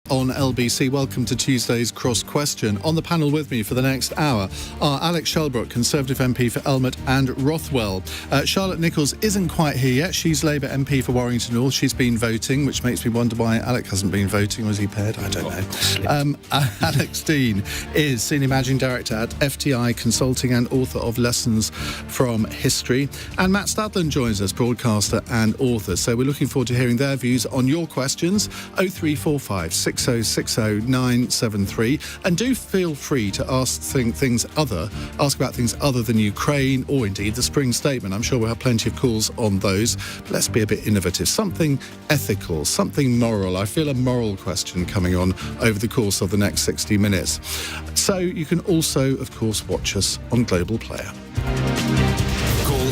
on LBC. Welcome to Tuesday's Cross Question. On the panel with me for the next hour are Alec Shelbrooke, Conservative MP for Elmet and Rothwell. Charlotte Nichols isn't quite here yet. She's Labour MP for Warrington North. She's been voting, which makes me wonder why Alec hasn't been voting. Was he paired? I don't know. Alex Deane is Senior Managing Director at FTI Consulting and author of Lessons from History. And Matt Stadlen joins us, broadcaster and author. So we're looking forward to hearing their views on your questions. 0345 6060 973. And do feel free to ask about things other than Ukraine or indeed the Spring Statement. I'm sure we'll have plenty of calls on those. But let's be a bit innovative. Something ethical, something moral. I feel a moral question coming on over the course of the next 60 minutes. So you can also, of course, watch us on Global Player.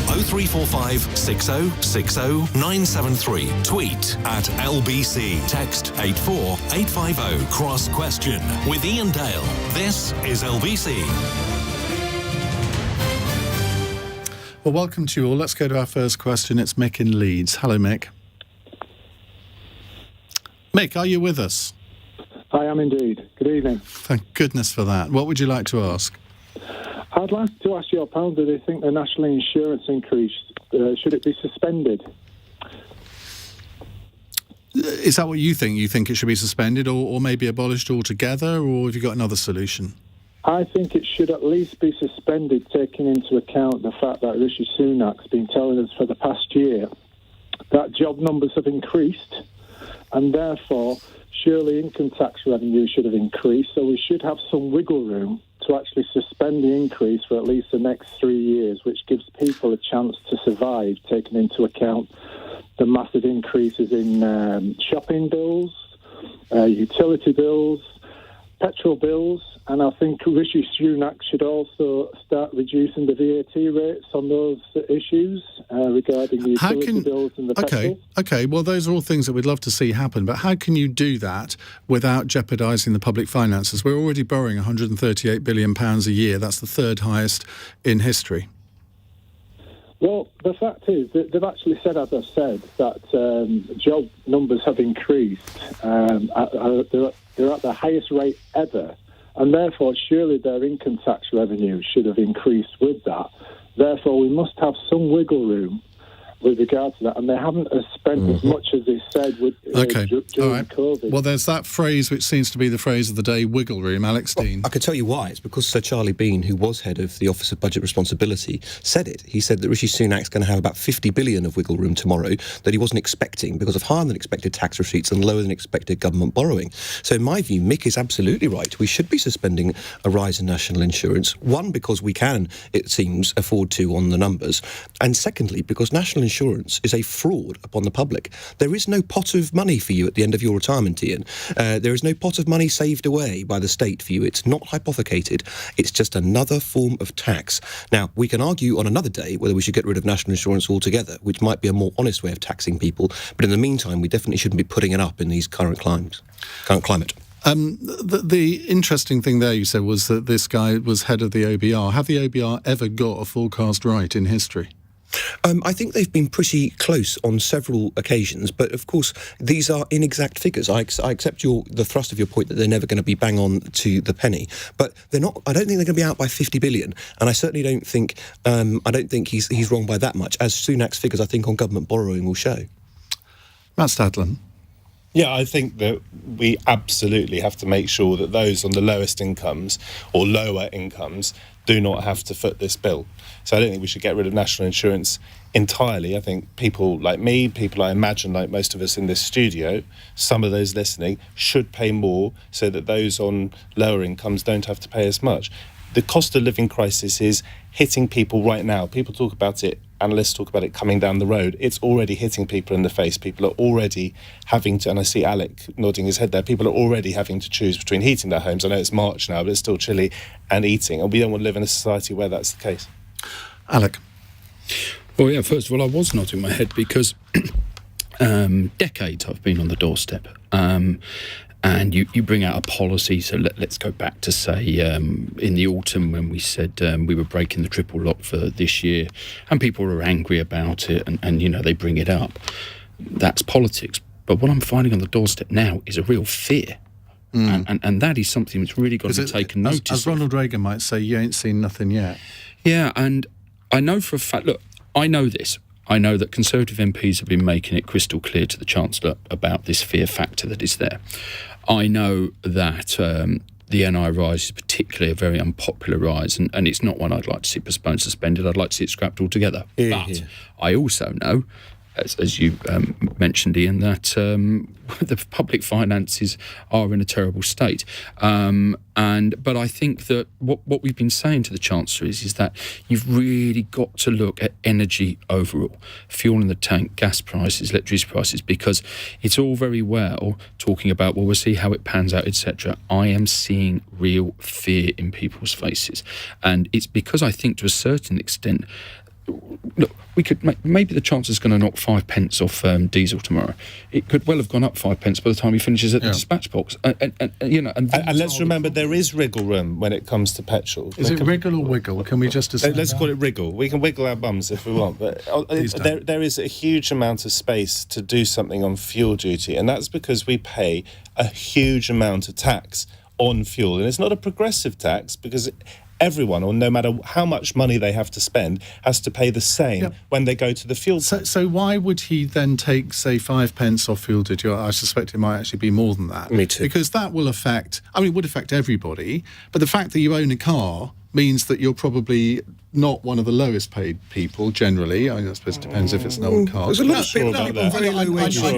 0345 6060 973. Tweet at LBC. Text 84850. Cross Question with Iain Dale. This is LBC. Well, welcome to you all. Let's go to our first question. It's Mick in Leeds. Hello, Mick. Mick, are you with us? I am indeed. Good evening. Thank goodness for that. What would you like to ask? I'd like to ask your panel, do they think the national insurance increase, should it be suspended? Is that what you think? You think it should be suspended or maybe abolished altogether, or have you got another solution? I think it should at least be suspended, taking into account the fact that Rishi Sunak's been telling us for the past year that job numbers have increased, and therefore surely income tax revenue should have increased, so we should have some wiggle room to actually suspend the increase for at least the next 3 years, which gives people a chance to survive, taking into account the massive increases in shopping bills, utility bills, petrol bills, and I think Rishi Sunak should also start reducing the VAT rates on those issues regarding the utility bills and the petrol. Okay, well, those are all things that we'd love to see happen, but how can you do that without jeopardising the public finances? We're already borrowing £138 billion a year. That's the third highest in history. Well, the fact is that they've actually said, as I've said, that job numbers have increased. They're at the highest rate ever, and therefore surely their income tax revenue should have increased with that. Therefore, we must have some wiggle room with regard to that, and they haven't spent as much as they said during COVID. Well, there's that phrase which seems to be the phrase of the day, wiggle room. Alex Deane. I can tell you why. It's because Sir Charlie Bean, who was head of the Office of Budget Responsibility, said it. He said that Rishi Sunak's going to have about 50 billion of wiggle room tomorrow that he wasn't expecting because of higher than expected tax receipts and lower than expected government borrowing. So in my view, Mick is absolutely right. We should be suspending a rise in national insurance. One, because we can, it seems, afford to on the numbers. And secondly, because national insurance is a fraud upon the public. There is no pot of money for you at the end of your retirement, Iain. There is no pot of money saved away by the state for you. It's not hypothecated. It's just another form of tax. Now, we can argue on another day whether we should get rid of national insurance altogether, which might be a more honest way of taxing people. But in the meantime, we definitely shouldn't be putting it up in these current climate. The interesting thing there you said was that this guy was head of the OBR. Have the OBR ever got a forecast right in history? I think they've been pretty close on several occasions, but of course these are inexact figures. I accept the thrust of your point that they're never going to be bang on to the penny, but they're not. I don't think they're going to be out by 50 billion, and I certainly don't think. I don't think he's wrong by that much, as Sunak's figures I think on government borrowing will show. Matt Stadlen. Yeah, I think that we absolutely have to make sure that those on the lowest incomes or lower incomes do not have to foot this bill. So I don't think we should get rid of national insurance entirely. I think people like me, people I imagine like most of us in this studio, some of those listening, should pay more so that those on lower incomes don't have to pay as much. The cost of living crisis is hitting people right now. People talk about it, analysts talk about it coming down the road. It's already hitting people in the face. People are already having to, and I see Alec nodding his head there, people are already having to choose between heating their homes. I know it's March now, but it's still chilly, and eating. And we don't want to live in a society where that's the case. Alec. Well, yeah, first of all, I was nodding my head because decades I've been on the doorstep. And you bring out a policy, so let's go back to, say, in the autumn when we said we were breaking the triple lock for this year, and people were angry about it, and they bring it up. That's politics. But what I'm finding on the doorstep now is a real fear And that is something that's really got to be taken notice as Ronald Reagan might say, you ain't seen nothing yet. Yeah, and I know for a fact, look, I know this. I know that Conservative MPs have been making it crystal clear to the Chancellor about this fear factor that is there. I know that the NI rise is particularly a very unpopular rise, and it's not one I'd like to see postponed, suspended. I'd like to see it scrapped altogether. But I also know, as you mentioned, Ian, that the public finances are in a terrible state. But I think that what we've been saying to the Chancellor is that you've really got to look at energy overall, fuel in the tank, gas prices, electricity prices, because it's all very well talking about, well, we'll see how it pans out, etc. I am seeing real fear in people's faces. And it's because I think to a certain extent, look, we could maybe the Chancellor's going to knock 5 pence off diesel tomorrow. It could well have gone up 5 pence by the time he finishes at the dispatch box. And let's remember there is wriggle room when it comes to petrol. Is it wriggle or wiggle? Can we just decide? Let's call it wriggle. We can wiggle our bums if we want, but there is a huge amount of space to do something on fuel duty, and that's because we pay a huge amount of tax on fuel, and it's not a progressive tax because everyone, or no matter how much money they have to spend, has to pay the same when they go to the fuel pump. So why would he then take, say, 5 pence off fuel duty? I suspect it might actually be more than that. Me too. Because that will affect, it would affect everybody, but the fact that you own a car means that you're probably not one of the lowest paid people generally. I suppose it depends if it's an old car. There's a lot of people about that. very low wages. I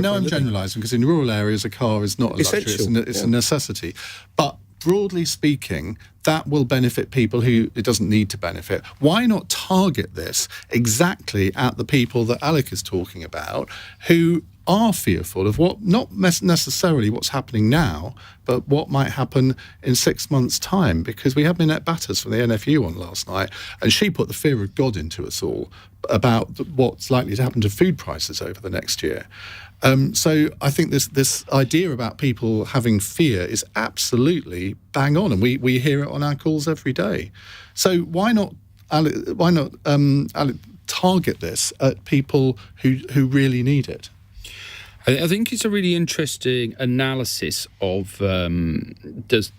know I'm generalising, because in rural areas a car is not a luxury, it's a necessity. But broadly speaking, that will benefit people who it doesn't need to benefit. Why not target this exactly at the people that Alec is talking about, who are fearful of what, not necessarily what's happening now, but what might happen in 6 months' time? Because we had Minette Batters from the NFU on last night, and she put the fear of God into us all about what's likely to happen to food prices over the next year. So I think this idea about people having fear is absolutely bang on, and we hear it on our calls every day. So why not target this at people who really need it? I think it's a really interesting analysis of does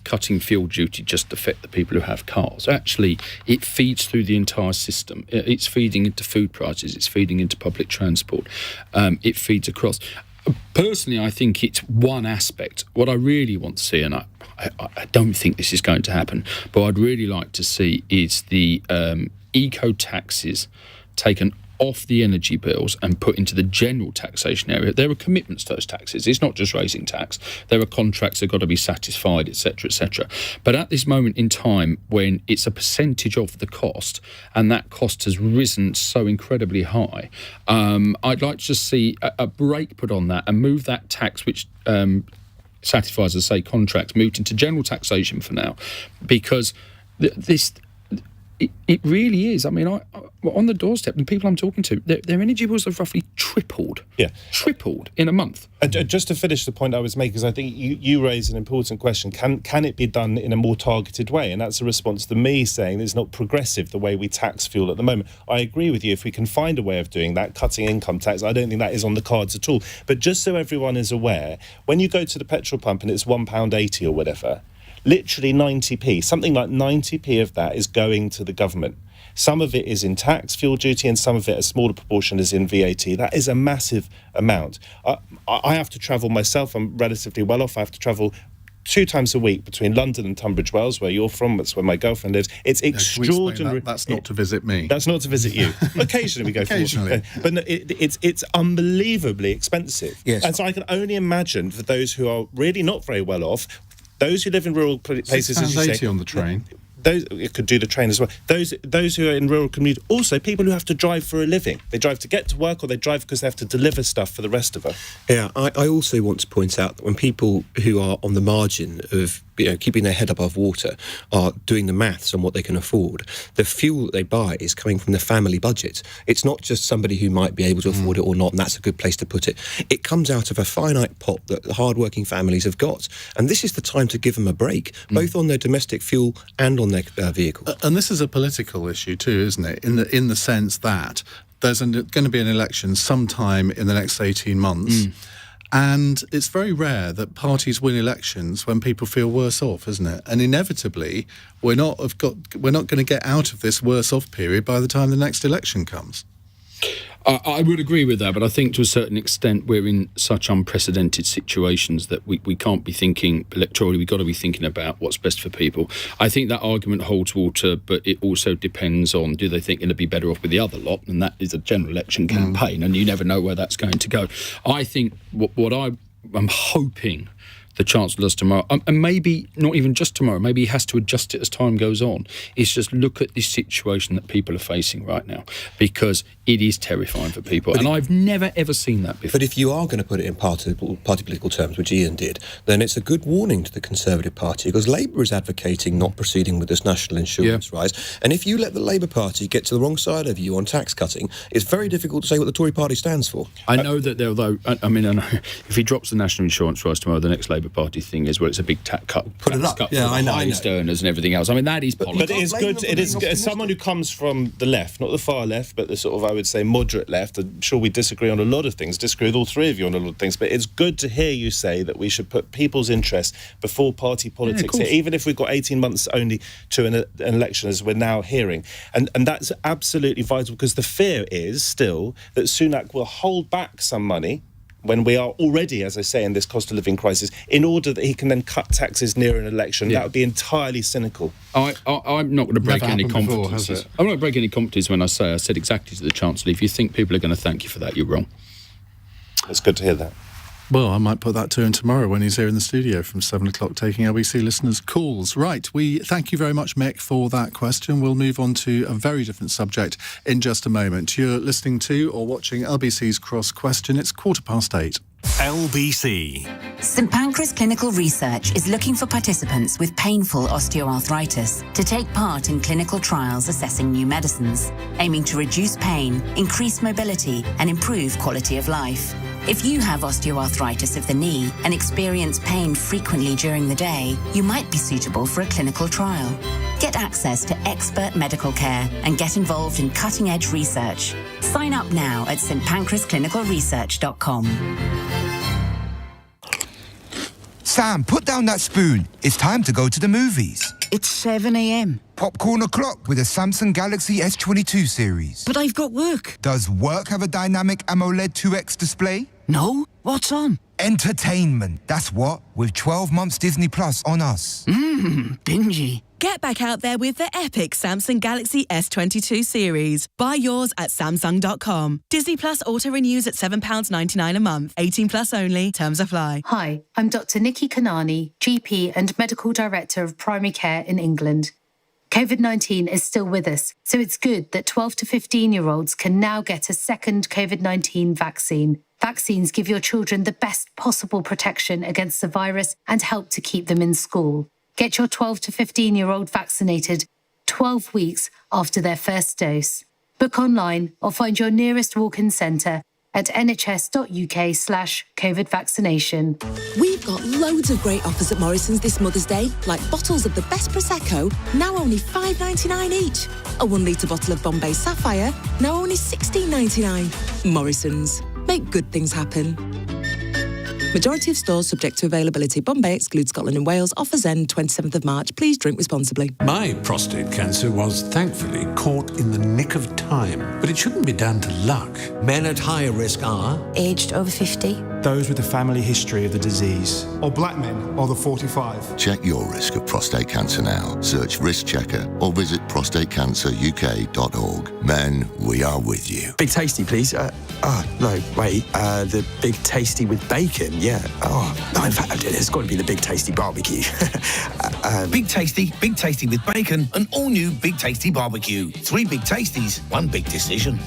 cutting fuel duty just affect the people who have cars? Actually, it feeds through the entire system. It's feeding into food prices. It's feeding into public transport. It feeds across. Personally, I think it's one aspect. What I really want to see, and I don't think this is going to happen, but what I'd really like to see is the eco taxes taken off the energy bills and put into the general taxation area. There are commitments to those taxes. It's not just raising tax. There are contracts that have got to be satisfied, etc., etc. But at this moment in time, when it's a percentage of the cost, and that cost has risen so incredibly high, I'd like to just see a break put on that and move that tax, which satisfies, as I say, contracts, moved into general taxation for now, because it really is. I mean, on the doorstep, the people I'm talking to, their energy bills have roughly tripled. Yeah. Tripled in a month. Just to finish the point I was making, because I think you raise an important question. Can it be done in a more targeted way? And that's a response to me saying it's not progressive the way we tax fuel at the moment. I agree with you. If we can find a way of doing that, cutting income tax, I don't think that is on the cards at all. But just so everyone is aware, when you go to the petrol pump and it's £1.80 or whatever, literally 90p, something like 90p of that is going to the government. Some of it is in tax, fuel duty, and some of it, a smaller proportion, is in VAT. That is a massive amount. I have to travel myself. I'm relatively well off. I have to travel 2 times a week between London and Tunbridge Wells, where you're from. That's where my girlfriend lives. It's extraordinary. That's not to visit me. That's not to visit you. Occasionally we go. Occasionally. But no, it's unbelievably expensive. Yes. And so I can only imagine for those who are really not very well off, those who live in rural places, as you say, on the train. Those it could do the train as well. Those who are in rural communities, also people who have to drive for a living. They drive to get to work, or they drive because they have to deliver stuff for the rest of us. Yeah, I also want to point out that when people who are on the margin of keeping their head above water are doing the maths on what they can afford, the fuel that they buy is coming from the family budget. It's not just somebody who might be able to afford it or not, and that's a good place to put it. It comes out of a finite pot that the hard-working families have got, and this is the time to give them a break, both on their domestic fuel and on their vehicles. And this is a political issue too, isn't it? In the sense that there's going to be an election sometime in the next 18 months. And it's very rare that parties win elections when people feel worse off, isn't it? And inevitably, we're not going to get out of this worse off period by the time the next election comes. I would agree with that, but I think to a certain extent we're in such unprecedented situations that we can't be thinking electorally. We've got to be thinking about what's best for people. I think that argument holds water, but it also depends on, do they think they're going to be better off with the other lot? And that is a general election campaign, and you never know where that's going to go. I think what I'm hoping the Chancellor does tomorrow, and maybe not even just tomorrow, maybe he has to adjust it as time goes on, is just look at this situation that people are facing right now, because it is terrifying for people. And I've never, ever seen that before. But if you are going to put it in party political terms, which Iain did, then it's a good warning to the Conservative Party, because Labour is advocating not proceeding with this national insurance rise. And if you let the Labour Party get to the wrong side of you on tax cutting, it's very difficult to say what the Tory Party stands for. I know that although, I know, if he drops the national insurance rise tomorrow, the next Labour Party thing is, well, it's a big tax cut for the highest earners and everything else. I mean, that is politics. But it is good. It is as someone who comes from the left, not the far left, but the sort of, I would say, moderate left. I'm sure we disagree on a lot of things. Disagree with all three of you on a lot of things. But it's good to hear you say that we should put people's interests before party politics, even if we've got 18 months only to an election, as we're now hearing. And that's absolutely vital, because the fear is still that Sunak will hold back some money when we are already, as I say, in this cost of living crisis, in order that he can then cut taxes near an election. That would be entirely cynical. I'm not going to break any confidences. I'm not going to break any confidences when I said exactly to the Chancellor, if you think people are going to thank you for that, you're wrong. It's good to hear that. Well, I might put that to him tomorrow when he's here in the studio from 7 o'clock taking LBC listeners' calls. Right, we thank you very much, Mick, for that question. We'll move on to a very different subject in just a moment. You're listening to or watching LBC's Cross Question. It's 8:15. LBC. St Pancras Clinical Research is looking for participants with painful osteoarthritis to take part in clinical trials assessing new medicines, aiming to reduce pain, increase mobility, and improve quality of life. If you have osteoarthritis of the knee and experience pain frequently during the day, you might be suitable for a clinical trial. Get access to expert medical care and get involved in cutting-edge research. Sign up now at stpancrasclinicalresearch.com. Sam, put down that spoon. It's time to go to the movies. It's 7 a.m. Popcorn o'clock with a Samsung Galaxy S22 series. But I've got work. Does work have a dynamic AMOLED 2X display? No? What's on? Entertainment. That's what, with 12 months Disney Plus on us. Bingy. Get back out there with the epic Samsung Galaxy S22 series. Buy yours at Samsung.com. Disney Plus auto-renews at £7.99 a month. 18 plus only. Terms apply. Hi, I'm Dr. Nikki Kanani, GP and Medical Director of Primary Care in England. COVID-19 is still with us, so it's good that 12 to 15-year-olds can now get a second COVID-19 vaccine. Vaccines give your children the best possible protection against the virus and help to keep them in school. Get your 12 to 15-year-old vaccinated 12 weeks after their first dose. Book online or find your nearest walk-in centre at nhs.uk/COVID vaccination. We've got loads of great offers at Morrison's this Mother's Day, like bottles of the best Prosecco, now only $5.99 each. A 1 litre bottle of Bombay Sapphire, now only $16.99. Morrison's. Make good things happen. Majority of stores subject to availability. Bombay excludes Scotland and Wales. Offers end 27th of March. Please drink responsibly. My prostate cancer was thankfully caught in the nick of time. But it shouldn't be down to luck. Men at higher risk are... aged over 50. Those with a family history of the disease. Or black men over 45. Check your risk of prostate cancer now. Search Risk Checker or visit prostatecanceruk.org. Men, we are with you. Big Tasty, please. The Big Tasty with bacon. Yeah. In fact, it's got to be the Big Tasty barbecue. Big Tasty with bacon, an all-new Big Tasty barbecue. 3 Big Tasties, 1 big decision.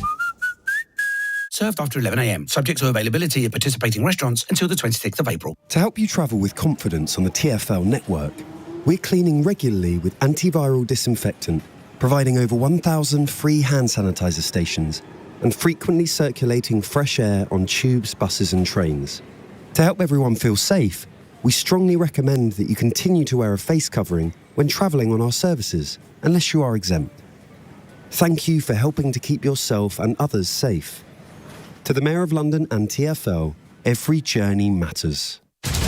Served after 11 a.m. Subject to availability at participating restaurants until the 26th of April. To help you travel with confidence on the TfL network, we're cleaning regularly with antiviral disinfectant, providing over 1,000 free hand sanitizer stations, and frequently circulating fresh air on tubes, buses and trains. To help everyone feel safe, we strongly recommend that you continue to wear a face covering when travelling on our services, unless you are exempt. Thank you for helping to keep yourself and others safe. To the Mayor of London and TfL, Every journey matters.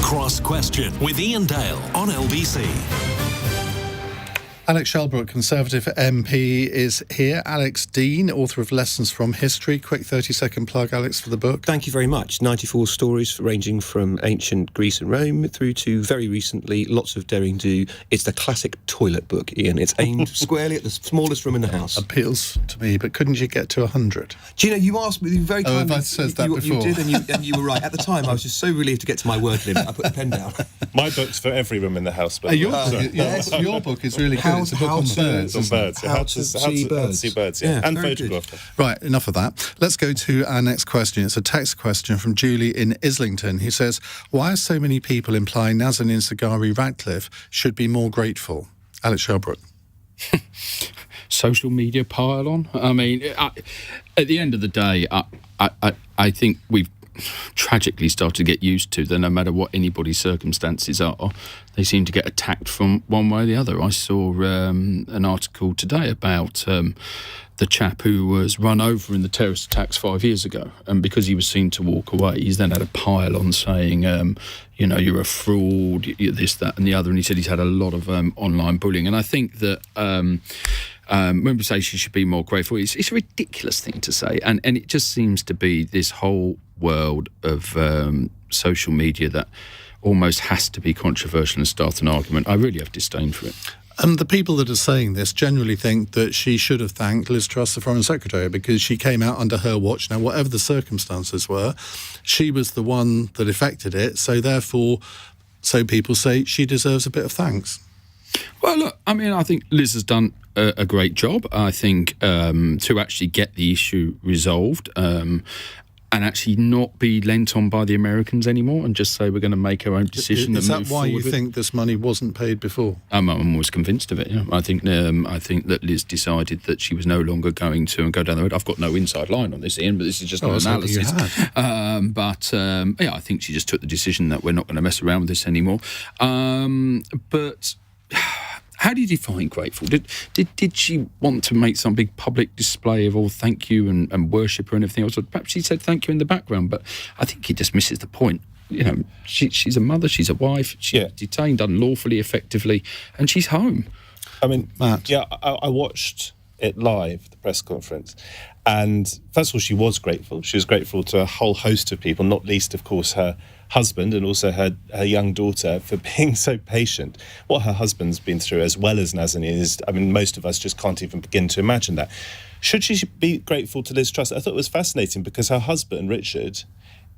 Cross Question with Iain Dale on LBC. Alec Shelbrooke, Conservative MP, is here. Alec's Deane, author of Lessons from History. Quick 30-second plug, Alex, for the book. Thank you very much. 94 stories ranging from ancient Greece and Rome through to, very recently, lots of daring do. It's the classic toilet book, Iain. It's aimed squarely at the smallest room in the house. Appeals to me, but couldn't you get to 100? Do you know, you asked me very kindly. I said that before. You did, and you were right. At the time, I was just so relieved to get to my word limit. I put the pen down. My book's for every room in the house. But your book is really good. It's a book on birds. On birds. How to see birds, yeah. And photograph them. Right, enough of that. Let's go to our next question. It's a text question from Julie in Islington. He says, why are so many people implying Nazanin Zaghari-Ratcliffe should be more grateful? Alec Shelbrooke. Social media pile-on. I mean, at the end of the day, I think we've tragically started to get used to that no matter what anybody's circumstances are, they seem to get attacked from one way or the other. I saw an article today about the chap who was run over in the terrorist attacks 5 years ago, and because he was seen to walk away, he's then had a pile on saying, you're a fraud, this, that and the other, and he said he's had a lot of online bullying. And I think that when we say she should be more grateful, it's a ridiculous thing to say, and it just seems to be this whole world of social media that almost has to be controversial and start an argument. I really have disdain for it. And the people that are saying this generally think that she should have thanked Liz Truss, the Foreign Secretary, because she came out under her watch. Now, whatever the circumstances were, she was the one that effected it, so therefore, so people say she deserves a bit of thanks. Well, look, I mean, I think Liz has done a great job, I think, to actually get the issue resolved and actually not be lent on by the Americans anymore and just say we're going to make our own decision. Is that why you think this money wasn't paid before? I'm always convinced of it, yeah. I think that Liz decided that she was no longer going to go down the road. I've got no inside line on this, Iain, but this is just an analysis. I think she just took the decision that we're not going to mess around with this anymore. But how do you define grateful? Did she want to make some big public display of all thank you and worship her and everything else? Perhaps she said thank you in the background, but I think he just misses the point. You know, she's a mother, she's a wife, she's detained unlawfully, effectively, and she's home. I mean, Matt. Yeah, I watched it live, the press conference, and first of all, she was grateful. She was grateful to a whole host of people, not least, of course, her husband and also her young daughter for being so patient. What her husband's been through, as well as Nazanin, is, I mean, most of us just can't even begin to imagine that. Should she be grateful to Liz Truss? I thought it was fascinating because her husband, Richard,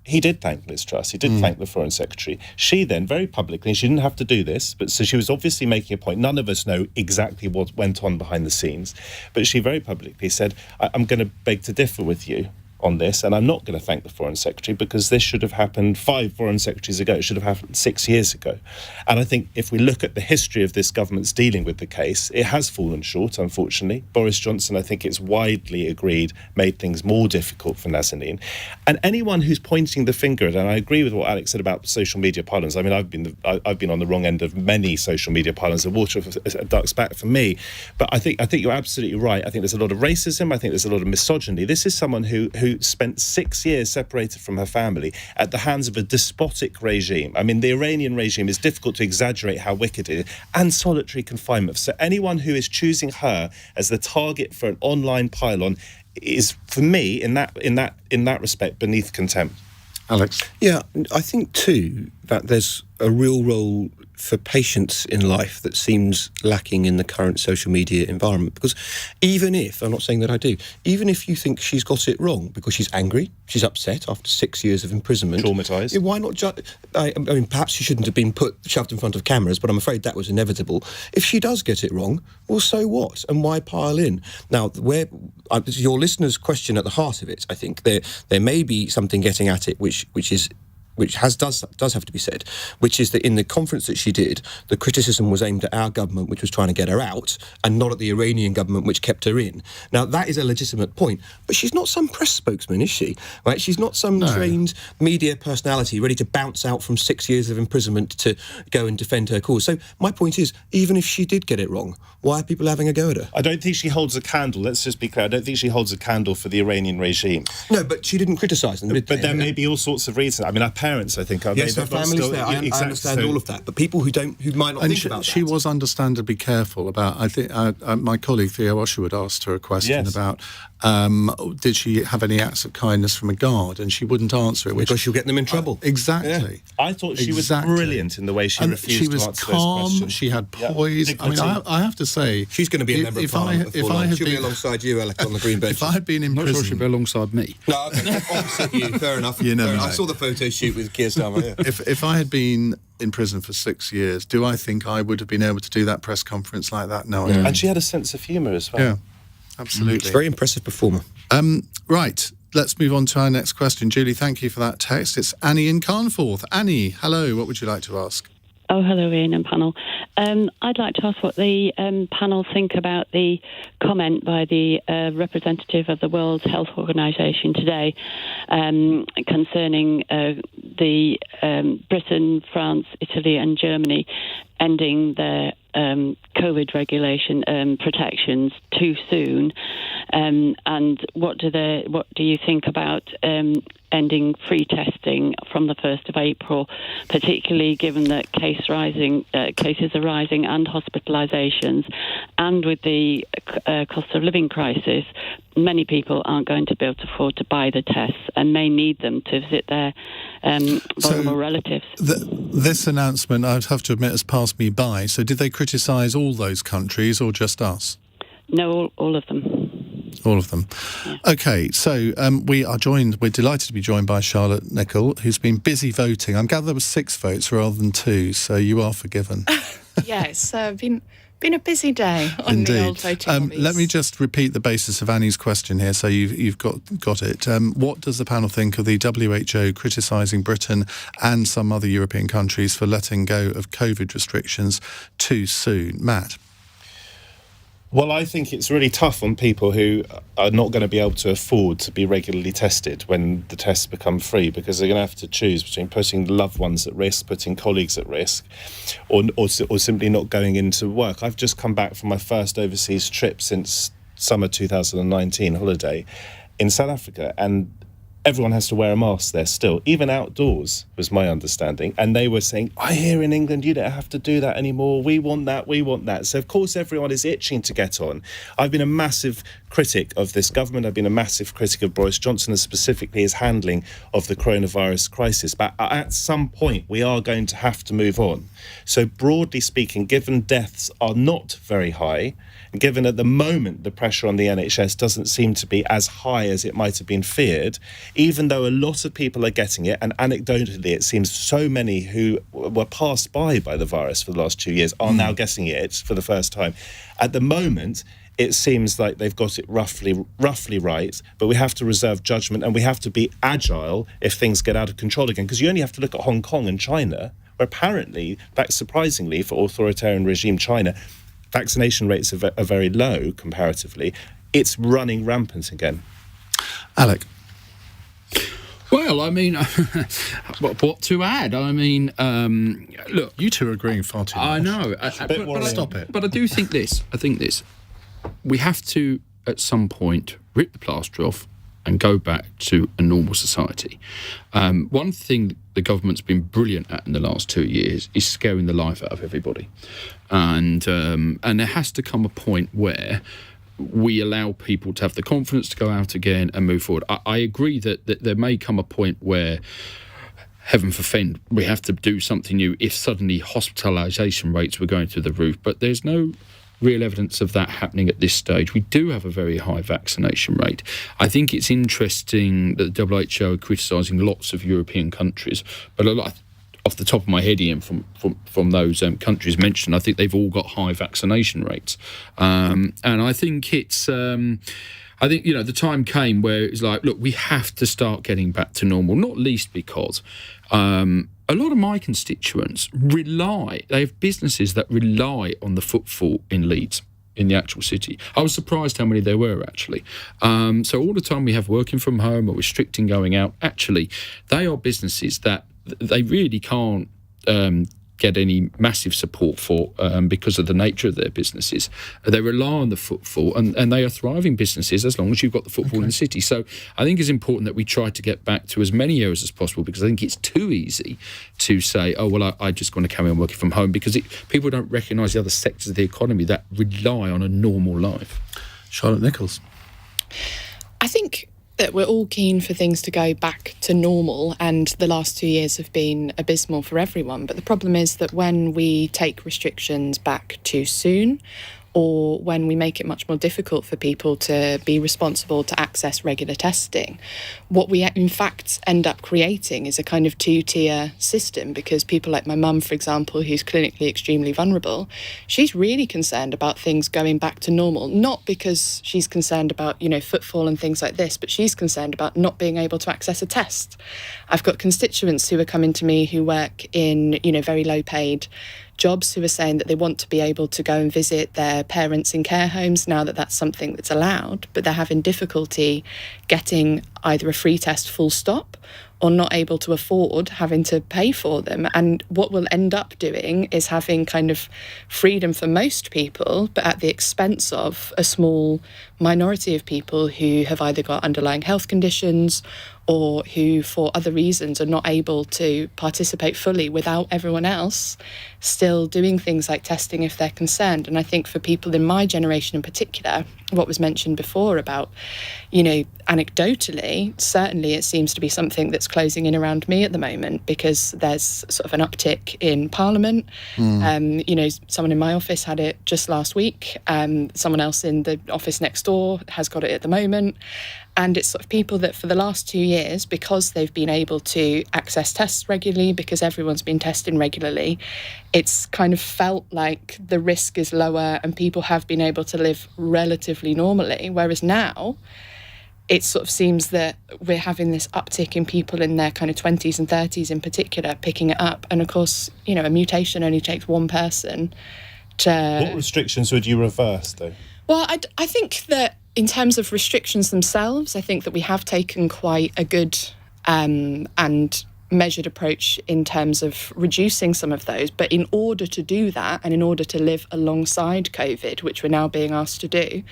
he did thank Liz Truss. He did thank the Foreign Secretary. She then, very publicly, she didn't have to do this, but so she was obviously making a point. None of us know exactly what went on behind the scenes, but she very publicly said, I'm going to beg to differ with you on this, and I'm not going to thank the Foreign Secretary because this should have happened 5 Foreign Secretaries ago. It should have happened 6 years ago. And I think if we look at the history of this government's dealing with the case, it has fallen short, unfortunately. Boris Johnson, I think it's widely agreed, made things more difficult for Nazanin. And anyone who's pointing the finger at, and I agree with what Alex said about social media pylons. I mean, I've been on the wrong end of many social media pylons. The water of a duck's back for me. But I think you're absolutely right. I think there's a lot of racism. I think there's a lot of misogyny. This is someone who spent 6 years separated from her family at the hands of a despotic regime. I mean, the Iranian regime is difficult to exaggerate how wicked it is, and solitary confinement. So anyone who is choosing her as the target for an online pylon is, for me, in that respect, beneath contempt. Alex? Yeah, I think too that there's a real role for patience in life that seems lacking in the current social media environment. Because even if, I'm not saying that I do, even if you think she's got it wrong because she's angry, she's upset after 6 years of imprisonment. Traumatised. Why not I mean, perhaps she shouldn't have been shoved in front of cameras, but I'm afraid that was inevitable. If she does get it wrong, well, so what? And why pile in? Now, your listener's question at the heart of it, I think, there may be something getting at it which is which does have to be said, which is that in the conference that she did, the criticism was aimed at our government, which was trying to get her out, and not at the Iranian government, which kept her in. Now, that is a legitimate point, but she's not some press spokesman, is she? Right? She's not some trained media personality ready to bounce out from 6 years of imprisonment to go and defend her cause. So my point is, even if she did get it wrong, why are people having a go at her? I don't think she holds a candle. Let's just be clear. I don't think she holds a candle for the Iranian regime. No, but she didn't criticise them. But there may be all sorts of reasons. I mean, our parents, I think, are yes, her family's there. I understand all of that. But people who might not think about that. She was understandably careful about. I think my colleague Theo Osherwood asked her a question about did she have any acts of kindness from a guard, and she wouldn't answer it because she'll get them in trouble. Exactly. Yeah. I thought she was brilliant in the way she refused to answer those questions. She was calm. She had poise. I mean, I have to say, she's going to be a member of Parliament. She'll be alongside you, Alec, on the green bench. If I had been in prison, not sure she'd be alongside me. No, opposite you. Fair enough. You never know. I saw the photo shoot with Keir Starmer. Yeah. If I had been in prison for 6 years, do I think I would have been able to do that press conference like that? No, I don't. And she had a sense of humour as well. Yeah, absolutely. She's a very impressive performer. Right, let's move on to our next question. Julie, thank you for that text. It's Annie in Carnforth. Annie, hello, what would you like to ask? Oh, hello, Ian and panel. I'd like to ask what the panel think about the comment by the representative of the World Health Organization today concerning the Britain, France, Italy and Germany ending their COVID regulation protections too soon. And what do you think about ending free testing from the 1st of April, particularly given that cases are rising and hospitalisations, and with the cost of living crisis, many people aren't going to be able to afford to buy the tests and may need them to visit their vulnerable relatives. This announcement, I'd have to admit, has passed me by. So did they criticise all those countries or just us? No, all of them. All of them. Yeah. OK, so we're delighted to be joined by Charlotte Nichols, who's been busy voting. I'm gathered there were 6 votes rather than 2, so you are forgiven. Yeah, it's been a busy day on the old voting lobbies. Let me just repeat the basis of Annie's question here, so you've got it. What does the panel think of the WHO criticising Britain and some other European countries for letting go of COVID restrictions too soon? Matt? Well, I think it's really tough on people who are not going to be able to afford to be regularly tested when the tests become free, because they're going to have to choose between putting loved ones at risk, putting colleagues at risk, or simply not going into work. I've just come back from my first overseas trip since summer 2019 holiday in South Africa, and everyone has to wear a mask there still, even outdoors, was my understanding. And they were saying, I hear in England you don't have to do that anymore. We want that. So, of course, everyone is itching to get on. I've been a massive critic of this government. I've been a massive critic of Boris Johnson and specifically his handling of the coronavirus crisis. But at some point, we are going to have to move on. So, broadly speaking, given deaths are not very high, and given at the moment the pressure on the NHS doesn't seem to be as high as it might have been feared, even though a lot of people are getting it, and anecdotally it seems so many who were passed by the virus for the last 2 years are now getting it for the first time. At the moment, it seems like they've got it roughly right, but we have to reserve judgment and we have to be agile if things get out of control again, because you only have to look at Hong Kong and China, where apparently, surprisingly for authoritarian regime China, vaccination rates are very low comparatively. It's running rampant again. Alec? Well, I mean, what to add? I mean, look, you two are agreeing far too much. I know. But stop it. But I do think this. We have to, at some point, rip the plaster off and go back to a normal society. One thing the government's been brilliant at in the last 2 years is scaring the life out of everybody. And there has to come a point where we allow people to have the confidence to go out again and move forward. I agree that there may come a point where, heaven forfend, we have to do something new if suddenly hospitalisation rates were going through the roof. But there's no real evidence of that happening at this stage. We do have a very high vaccination rate. I think it's interesting that the WHO are criticising lots of European countries, but a lot, off the top of my head, Ian, from those countries mentioned, I think they've all got high vaccination rates. And I think it's I think, the time came where it's like, look, we have to start getting back to normal, not least because a lot of my constituents they have businesses that rely on the footfall in Leeds, in the actual city. I was surprised how many there were, actually. So all the time we have working from home or restricting going out, actually, they are businesses that they really can't get any massive support for because of the nature of their businesses. They rely on the footfall, and they are thriving businesses as long as you've got the footfall in the city. So I think it's important that we try to get back to as many areas as possible, because I think it's too easy to say, oh, well, I just want to carry on working from home, because people don't recognise the other sectors of the economy that rely on a normal life. Charlotte Nichols. I think that we're all keen for things to go back to normal, and the last 2 years have been abysmal for everyone. But the problem is that when we take restrictions back too soon, or when we make it much more difficult for people to be responsible to access regular testing, what we in fact end up creating is a kind of two-tier system, because people like my mum, for example, who's clinically extremely vulnerable, she's really concerned about things going back to normal, not because she's concerned about, footfall and things like this, but she's concerned about not being able to access a test. I've got constituents who are coming to me who work in, very low-paid jobs, who are saying that they want to be able to go and visit their parents in care homes now that that's something that's allowed, but they're having difficulty getting either a free test full stop or not able to afford having to pay for them. And what we'll end up doing is having kind of freedom for most people, but at the expense of a small minority of people who have either got underlying health conditions or who, for other reasons, are not able to participate fully without everyone else still doing things like testing if they're concerned. And I think for people in my generation in particular, what was mentioned before about, anecdotally, certainly it seems to be something that's closing in around me at the moment, because there's sort of an uptick in Parliament. Someone in my office had it just last week. Someone else in the office next door has got it at the moment. And it's sort of people that for the last 2 years, because they've been able to access tests regularly, because everyone's been testing regularly, it's kind of felt like the risk is lower and people have been able to live relatively normally. Whereas now, it sort of seems that we're having this uptick in people in their kind of 20s and 30s in particular picking it up. And of course, a mutation only takes one person to... What restrictions would you reverse, though? Well, I think that in terms of restrictions themselves, I think that we have taken quite a good and measured approach in terms of reducing some of those. But in order to do that, and in order to live alongside COVID, which we're now being asked to do,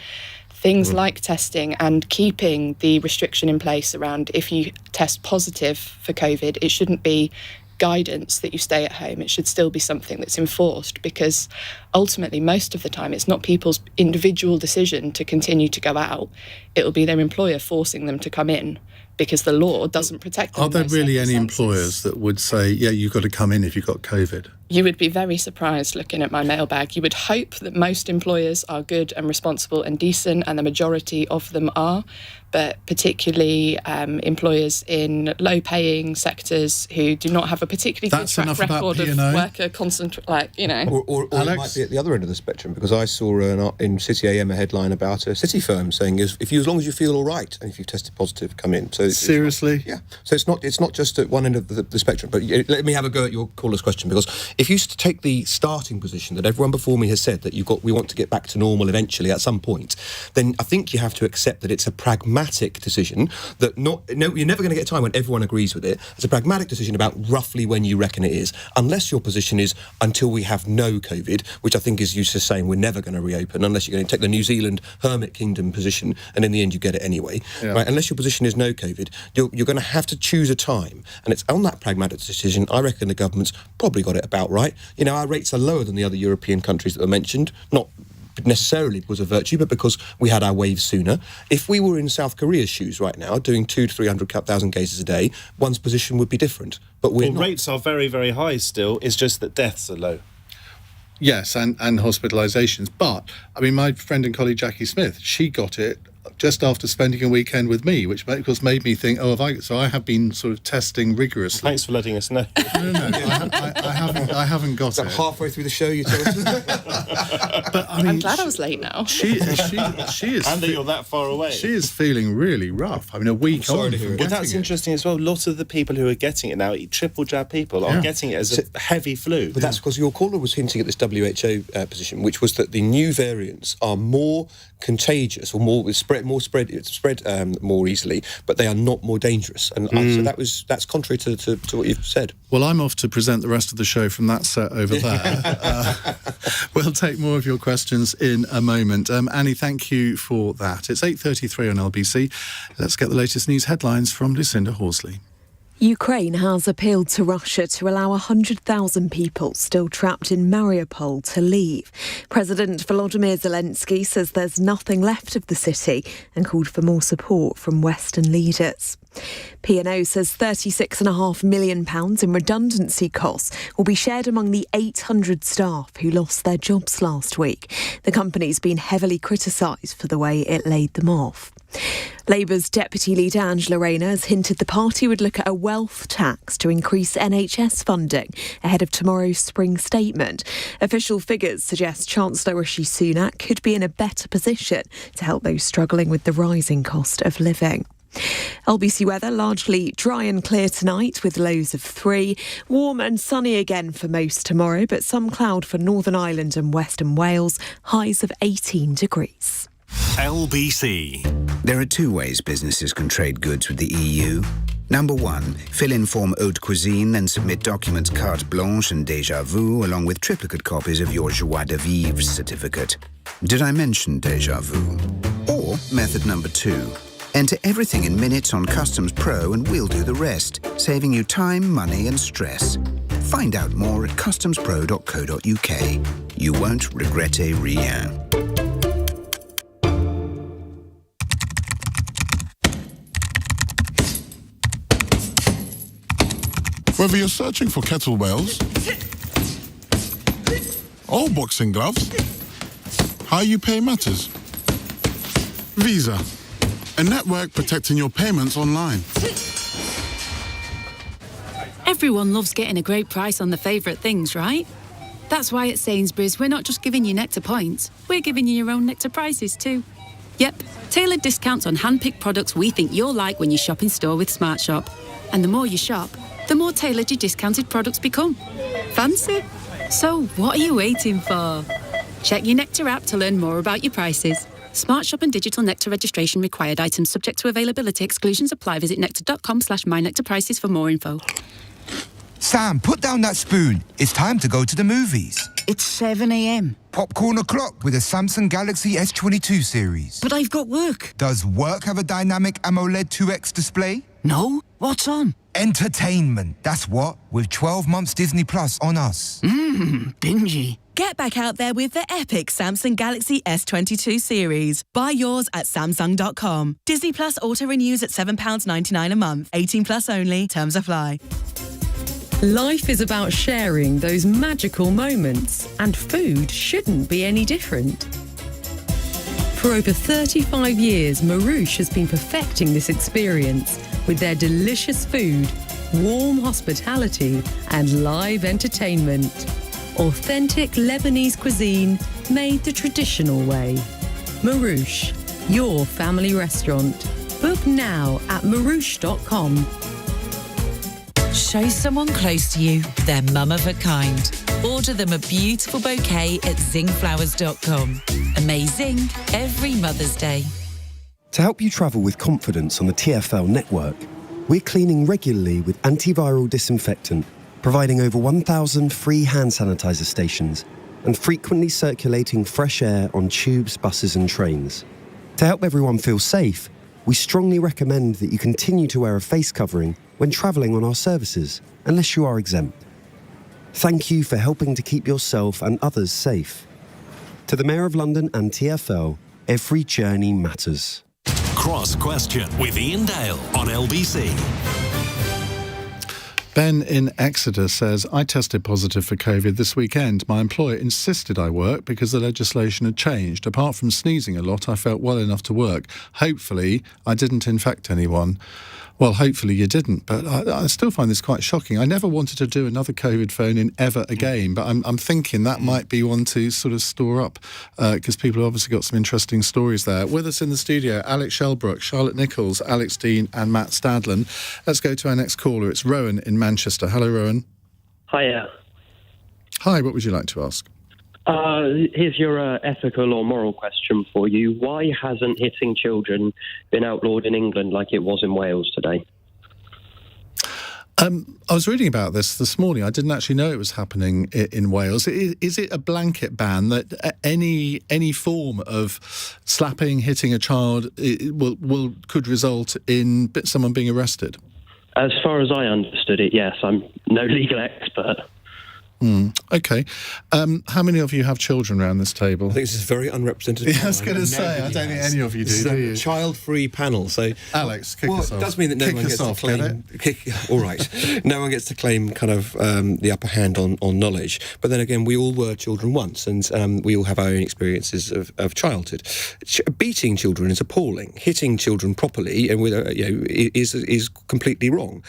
things like testing and keeping the restriction in place around if you test positive for COVID, it shouldn't be guidance that you stay at home. It should still be something that's enforced, because ultimately most of the time it's not people's individual decision to continue to go out. It'll be their employer forcing them to come in because the law doesn't protect them. Are there really any employers that would say, yeah, you've got to come in if you've got COVID? You would be very surprised looking at my mailbag. You would hope that most employers are good and responsible and decent, and the majority of them are, but particularly employers in low-paying sectors who do not have a particularly good track record of worker Or it might be at the other end of the spectrum, because I saw in City AM a headline about a city firm saying, as long as you feel all right and if you've tested positive, come in. So seriously? Yeah. So it's not just at one end of the spectrum. But let me have a go at your caller's question, because if you take the starting position that everyone before me has said, that we want to get back to normal eventually at some point, then I think you have to accept that it's a pragmatic decision, that you're never going to get a time when everyone agrees with it. It's a pragmatic decision about roughly when you reckon it is, unless your position is until we have no COVID, which I think is you just saying we're never going to reopen unless you're going to take the New Zealand Hermit Kingdom position, and in the end you get it anyway. Yeah. Right? Unless your position is no COVID, you're going to have to choose a time, and it's on that pragmatic decision. I reckon the government's probably got it about right. Our rates are lower than the other European countries that were mentioned, not necessarily because of virtue, but because we had our waves sooner. If we were in South Korea's shoes right now, doing 200 to 300,000 cases a day, one's position would be different. But we're not. Rates are very, very high still. It's just that deaths are low. Yes, and hospitalisations. But, my friend and colleague Jackie Smith, she got it just after spending a weekend with me, which of course made me think, so I have been sort of testing rigorously. Thanks for letting us know. No, I haven't got it. Halfway through the show, you told us. But I mean, I'm glad I was late now. She is. And that you're that far away. She is feeling really rough. I mean, a week on. Well, that's interesting as well. Lots of the people who are getting it now, triple jab people, are getting it as a heavy flu. But that's because your caller was hinting at this WHO position, which was that the new variants are more contagious or spread more easily, but they are not more dangerous. And so that's contrary to what you've said. Well, I'm off to present the rest of the show from that set over there. We'll take more of your questions in a moment. Annie, thank you for that. It's 8:33 on LBC. Let's get the latest news headlines from Lucinda Horsley. Ukraine has appealed to Russia to allow 100,000 people still trapped in Mariupol to leave. President Volodymyr Zelensky says there's nothing left of the city and called for more support from Western leaders. P&O says £36.5 million in redundancy costs will be shared among the 800 staff who lost their jobs last week. The company's been heavily criticised for the way it laid them off. Labour's Deputy Leader Angela Rayner has hinted the party would look at a wealth tax to increase NHS funding ahead of tomorrow's spring statement. Official figures suggest Chancellor Rishi Sunak could be in a better position to help those struggling with the rising cost of living. LBC weather largely dry and clear tonight with lows of 3. Warm and sunny again for most tomorrow, but some cloud for Northern Ireland and Western Wales, highs of 18 degrees. LBC. There are two ways businesses can trade goods with the EU. Number 1, fill in form haute cuisine and submit documents carte blanche and déjà vu along with triplicate copies of your joie de vivre certificate. Did I mention déjà vu? Or method number 2. Enter everything in minutes on Customs Pro and we'll do the rest, saving you time, money and stress. Find out more at customspro.co.uk. You won't regretter rien. Whether you're searching for kettlebells or boxing gloves, how you pay matters. Visa, a network protecting your payments online. Everyone loves getting a great price on their favourite things, right? That's why at Sainsbury's we're not just giving you Nectar points, we're giving you your own Nectar prices too. Yep, tailored discounts on hand-picked products we think you'll like when you shop in store with Smart Shop. And the more you shop, the more tailored your discounted products become. Fancy? So what are you waiting for? Check your Nectar app to learn more about your prices. Smart Shop and digital Nectar registration required. Items subject to availability. Exclusions apply. Visit nectar.com/mynectarprices for more info. Sam, put down that spoon. It's time to go to the movies. It's 7 a.m. Popcorn o'clock with a Samsung Galaxy S22 series. But I've got work. Does work have a dynamic AMOLED 2X display? No. What's on? Entertainment. That's what. With 12 months Disney Plus on us. Bingy. Get back out there with the epic Samsung Galaxy S22 series. Buy yours at Samsung.com. Disney Plus auto-renews at £7.99 a month. 18 plus only. Terms apply. Life is about sharing those magical moments, and food shouldn't be any different. For over 35 years, Marouche has been perfecting this experience with their delicious food, warm hospitality, and live entertainment. Authentic Lebanese cuisine made the traditional way. Marouche, your family restaurant. Book now at marouche.com. Show someone close to you their mum of a kind. Order them a beautiful bouquet at zingflowers.com. Amazing every Mother's Day. To help you travel with confidence on the TfL network, we're cleaning regularly with antiviral disinfectant, providing over 1,000 free hand sanitizer stations and frequently circulating fresh air on tubes, buses and trains. To help everyone feel safe, we strongly recommend that you continue to wear a face covering when travelling on our services, unless you are exempt. Thank you for helping to keep yourself and others safe. To the Mayor of London and TfL, every journey matters. Cross Question with Iain Dale on LBC. Ben in Exeter says, I tested positive for COVID this weekend. My employer insisted I work because the legislation had changed. Apart from sneezing a lot, I felt well enough to work. Hopefully, I didn't infect anyone. Well, hopefully you didn't, but I still find this quite shocking. I never wanted to do another COVID phone-in ever again, but I'm thinking that might be one to sort of store up, because people have obviously got some interesting stories there. With us in the studio, Alec Shelbrooke, Charlotte Nichols, Alex Deane and Matt Stadlen. Let's go to our next caller. It's Rowan in Manchester. Hello, Rowan. Hiya. Hi, what would you like to ask? Here's your ethical or moral question for you. Why hasn't hitting children been outlawed in England like it was in Wales today? I was reading about this morning. I didn't actually know it was happening in Wales. Is it a blanket ban that any form of slapping, hitting a child could result in someone being arrested? As far as I understood it, yes. I'm no legal expert. Okay. How many of you have children around this table? I think this is very unrepresentative. Yeah, I was going to say, I don't think any of you do. This is a child-free panel, so Alex, kick us off. It does mean that no one gets to claim. All right, no one gets to claim kind of the upper hand on knowledge. But then again, we all were children once, and we all have our own experiences of childhood. Beating children is appalling. Hitting children properly and with is completely wrong.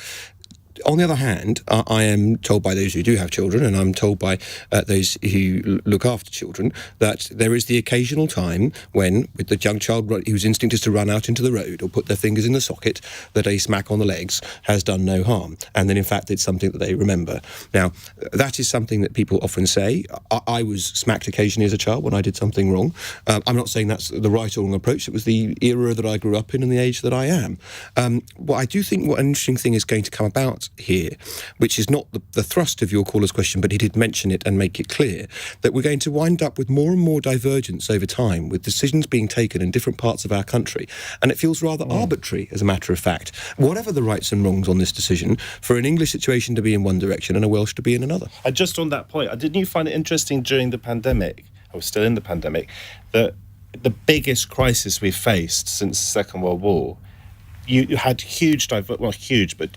On the other hand, I am told by those who do have children, and I'm told by those who look after children, that there is the occasional time when, with the young child whose instinct is to run out into the road or put their fingers in the socket, that a smack on the legs has done no harm, and then in fact it's something that they remember. Now, that is something that people often say. I was smacked occasionally as a child when I did something wrong. I'm not saying that's the right or wrong approach. It was the era that I grew up in and the age that I am. What I do think an interesting thing is going to come about here, which is not the thrust of your caller's question, but he did mention it and make it clear, that we're going to wind up with more and more divergence over time, with decisions being taken in different parts of our country. And it feels rather arbitrary, as a matter of fact, whatever the rights and wrongs on this decision, for an English situation to be in one direction and a Welsh to be in another. And just on that point, didn't you find it interesting during the pandemic, I was still in the pandemic, that the biggest crisis we've faced since the Second World War, you had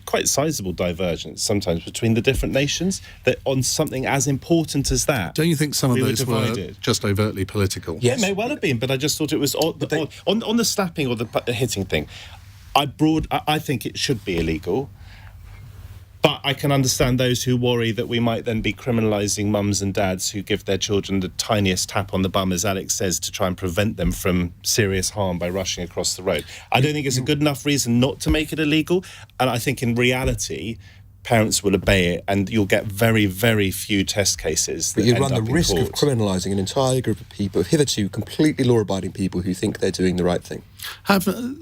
quite sizable divergence sometimes between the different nations, that on something as important as that. Don't you think some of those were just overtly political? Yes. It may well have been, but I just thought it was on the slapping or the hitting thing. I think it should be illegal. But I can understand those who worry that we might then be criminalising mums and dads who give their children the tiniest tap on the bum, as Alex says, to try and prevent them from serious harm by rushing across the road. I don't think it's a good enough reason not to make it illegal, and I think in reality parents will obey it, and you'll get very, very few test cases. But you run the risk of criminalising an entire group of people, hitherto completely law-abiding people who think they're doing the right thing.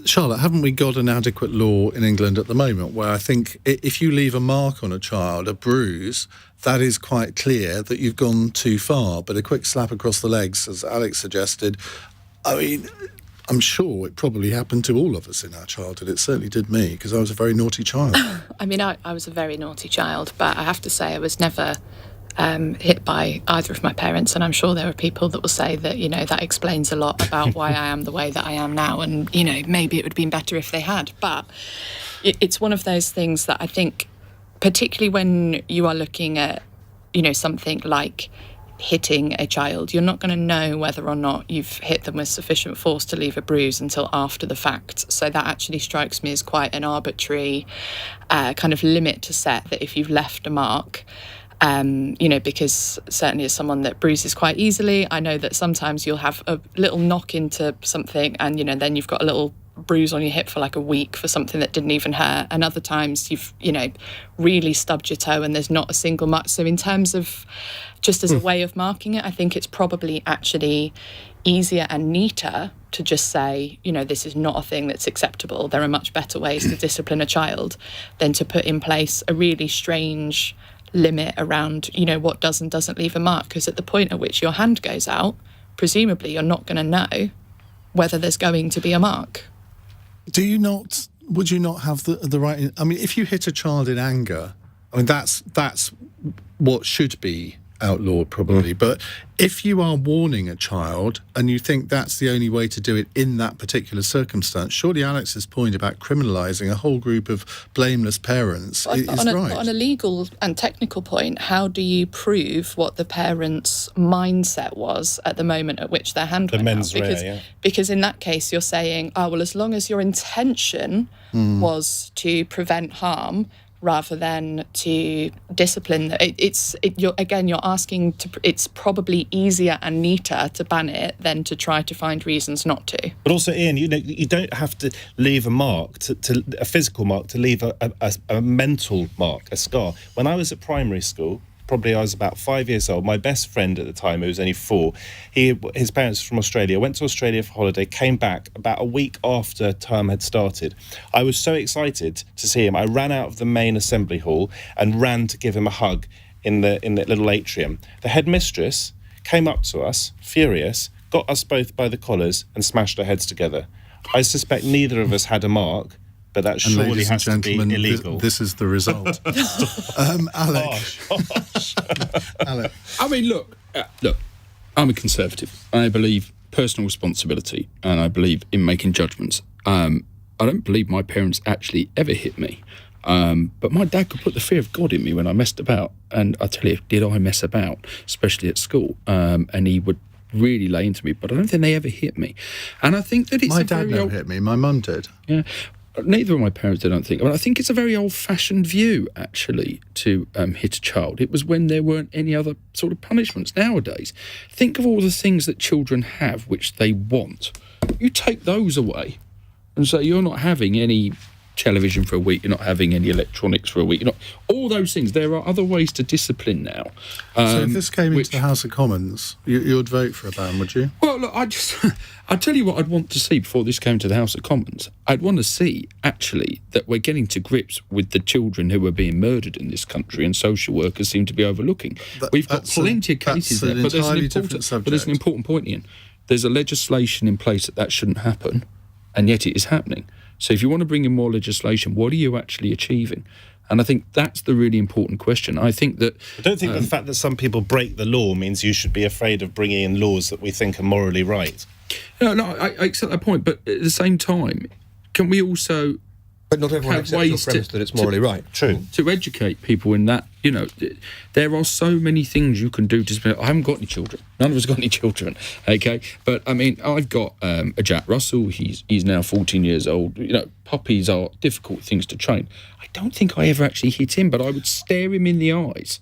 Charlotte, haven't we got an adequate law in England at the moment where I think if you leave a mark on a child, a bruise, that is quite clear that you've gone too far, but a quick slap across the legs, as Alex suggested, I mean, I'm sure it probably happened to all of us in our childhood. It certainly did me, because I was a very naughty child. I mean, I was a very naughty child, but I have to say I was never hit by either of my parents, and I'm sure there are people that will say that, that explains a lot about why I am the way that I am now, and, maybe it would have been better if they had. But it's one of those things that I think, particularly when you are looking at, something like hitting a child, you're not going to know whether or not you've hit them with sufficient force to leave a bruise until after the fact. So that actually strikes me as quite an arbitrary kind of limit to set, that if you've left a mark, because certainly as someone that bruises quite easily, I know that sometimes you'll have a little knock into something and, then you've got a little bruise on your hip for like a week for something that didn't even hurt, and other times you've really stubbed your toe and there's not a single mark. So in terms of just as a way of marking it, I think it's probably actually easier and neater to just say, this is not a thing that's acceptable. There are much better ways to discipline a child than to put in place a really strange limit around what does and doesn't leave a mark, because at the point at which your hand goes out, presumably you're not going to know whether there's going to be a mark. Would you not have the right? I mean, if you hit a child in anger, I mean, that's what should be outlawed, probably. But if you are warning a child and you think that's the only way to do it in that particular circumstance, surely Alex's point about criminalising a whole group of blameless parents is right. On a legal and technical point, how do you prove what the parents' mindset was at the moment at which their hand went mens out? rea, Because in that case, you're saying, as long as your intention was to prevent harm, rather than to discipline. You're asking to. It's probably easier and neater to ban it than to try to find reasons not to. But also, Ian, you don't have to leave a mark, to a physical mark, to leave a mental mark, a scar. When I was at primary school, probably I was about 5 years old, my best friend at the time, who was only 4, his parents were from Australia, went to Australia for holiday, came back about a week after term had started. I was so excited to see him. I ran out of the main assembly hall and ran to give him a hug in the little atrium. The headmistress came up to us, furious, got us both by the collars and smashed our heads together. I suspect neither of us had a mark, but that surely has to be illegal. This is the result. Alec. Alec. I mean, look, I'm a Conservative. I believe personal responsibility and I believe in making judgments. I don't believe my parents actually ever hit me. But my dad could put the fear of God in me when I messed about. And I tell you, did I mess about, especially at school? And he would really lay into me, but I don't think they ever hit me. And I think that it's my dad never hit me. My mum did. Yeah. Neither of my parents did, I don't think. I think it's a very old-fashioned view, actually, to hit a child. It was when there weren't any other sort of punishments. Nowadays, think of all the things that children have which they want. You take those away and say you're not having any television for a week, you're not having any electronics for a week, you're not, all those things. There are other ways to discipline now. So if this came into the House of Commons, you'd vote for a ban, would you? Well, look, I'd tell you what I'd want to see before this came to the House of Commons. I'd want to see, actually, that we're getting to grips with the children who are being murdered in this country and social workers seem to be overlooking. We've got plenty of cases there, but there's an important point, Ian. There's a legislation in place that shouldn't happen, and yet it is happening. So if you want to bring in more legislation, what are you actually achieving? And I think that's the really important question. I think that... I don't think the fact that some people break the law means you should be afraid of bringing in laws that we think are morally right. No, I accept that point, but at the same time, can we also... But not everyone accepts your premise that it's morally right. True. To educate people in that, there are so many things you can do to... I haven't got any children. None of us got any children, okay? But, I mean, I've got a Jack Russell. He's now 14 years old. Puppies are difficult things to train. I don't think I ever actually hit him, but I would stare him in the eyes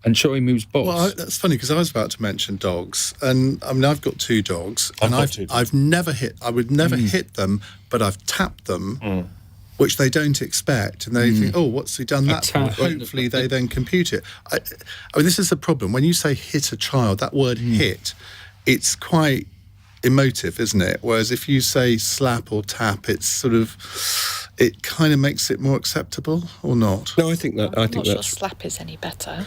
and show him who's boss. Well, that's funny, because I was about to mention dogs. And, I mean, I've got 2 dogs. I've never hit... I would never hit them, but I've tapped them... which they don't expect, and they think, oh, what's he done that for? Hopefully they then compute it. I mean, this is the problem. When you say hit a child, that word hit, it's quite emotive, isn't it? Whereas if you say slap or tap, it's sort of... It kind of makes it more acceptable, or not? No, I think that. I'm not sure slap is any better.